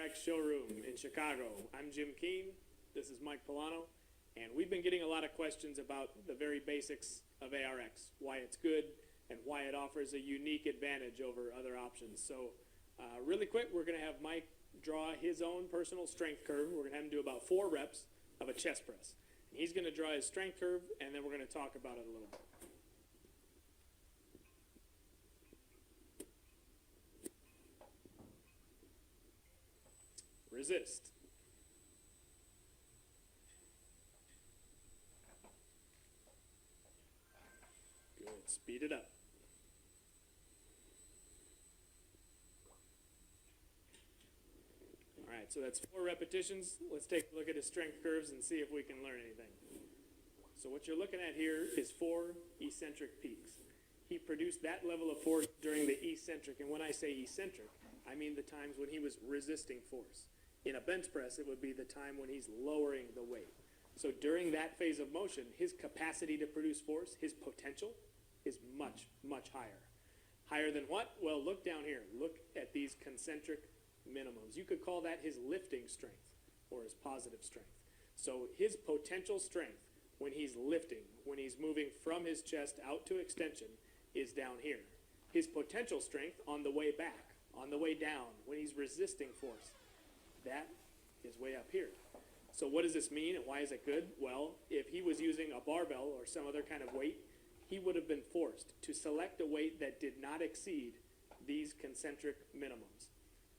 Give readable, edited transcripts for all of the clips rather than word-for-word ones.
ARX showroom in Chicago. I'm Jim Keene, this is Mike Polano, and we've been getting a lot of questions about the very basics of ARX, why it's good, and why it offers a unique advantage over other options. So really quick, we're going to have Mike draw his own personal strength curve. We're going to have him do about 4 reps of a chest press. And he's going to draw his strength curve, and then we're going to talk about it a little bit. Resist. Good. Speed it up. All right, so that's 4 repetitions. Let's take a look at his strength curves and see if we can learn anything. So what you're looking at here is 4 eccentric peaks. He produced that level of force during the eccentric, and when I say eccentric, I mean the times when he was resisting force. In a bench press, it would be the time when he's lowering the weight. So during that phase of motion, his capacity to produce force, his potential, is much, much higher. Higher than what? Well, look down here. Look at these concentric minimums. You could call that his lifting strength or his positive strength. So his potential strength when he's lifting, when he's moving from his chest out to extension, is down here. His potential strength on the way back, on the way down, when he's resisting force, that is way up here. So what does this mean and why is it good? Well, if he was using a barbell or some other kind of weight, he would have been forced to select a weight that did not exceed these concentric minimums.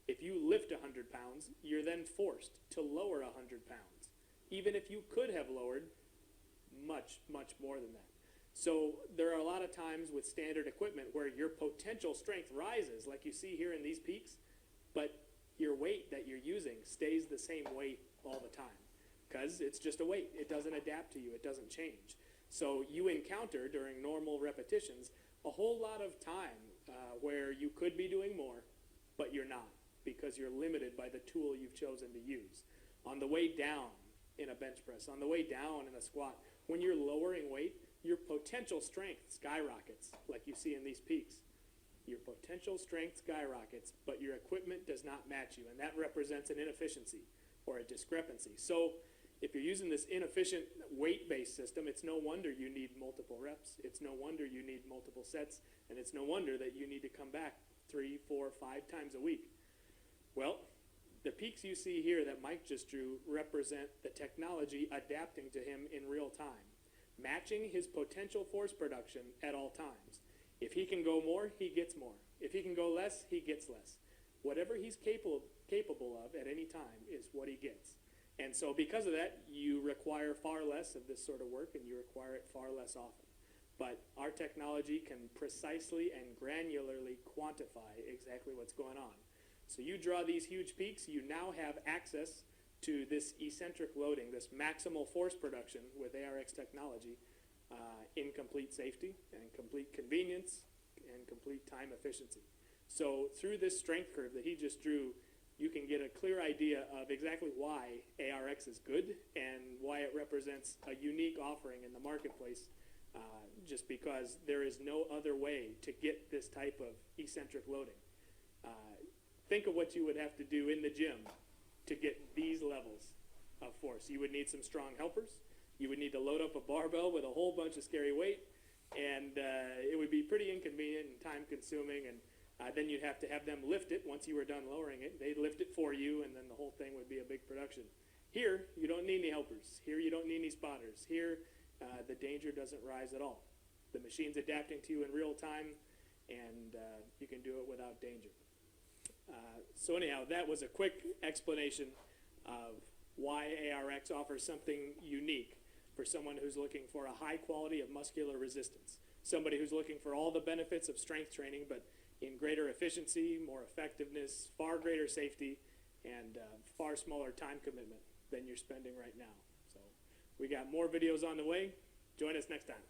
If you lift 100 pounds, you're then forced to lower 100 pounds, even if you could have lowered much, much more than that. So there are a lot of times with standard equipment where your potential strength rises, like you see here in these peaks, but your weight that you're using stays the same weight all the time because it's just a weight. It doesn't adapt to you. It doesn't change. So you encounter during normal repetitions a whole lot of time where you could be doing more, but you're not because you're limited by the tool you've chosen to use. On the way down in a bench press, on the way down in a squat, when you're lowering weight, your potential strength skyrockets like you see in these peaks. Your potential strength skyrockets, but your equipment does not match you, and that represents an inefficiency or a discrepancy. So if you're using this inefficient weight-based system, it's no wonder you need multiple reps. It's no wonder you need multiple sets, and it's no wonder that you need to come back 3, 4, 5 times a week. Well, the peaks you see here that Mike just drew represent the technology adapting to him in real time, matching his potential force production at all times. If he can go more, he gets more. If he can go less, he gets less. Whatever he's capable of at any time is what he gets. And so because of that, you require far less of this sort of work and you require it far less often. But our technology can precisely and granularly quantify exactly what's going on. So you draw these huge peaks, you now have access to this eccentric loading, this maximal force production with ARX technology, in complete safety and complete convenience and complete time efficiency. So through this strength curve that he just drew, you can get a clear idea of exactly why ARX is good and why it represents a unique offering in the marketplace, just because there is no other way to get this type of eccentric loading. Think of what you would have to do in the gym to get these levels of force. You would need some strong helpers. You would need to load up a barbell with a whole bunch of scary weight, and it would be pretty inconvenient and time-consuming, and then you'd have to have them lift it once you were done lowering it. They'd lift it for you, and then the whole thing would be a big production. Here, you don't need any helpers. Here, you don't need any spotters. Here, the danger doesn't rise at all. The machine's adapting to you in real time, and you can do it without danger. So anyhow, that was a quick explanation of why ARX offers something unique for someone who's looking for a high quality of muscular resistance, somebody who's looking for all the benefits of strength training, but in greater efficiency, more effectiveness, far greater safety, and far smaller time commitment than you're spending right now. So we got more videos on the way. Join us next time.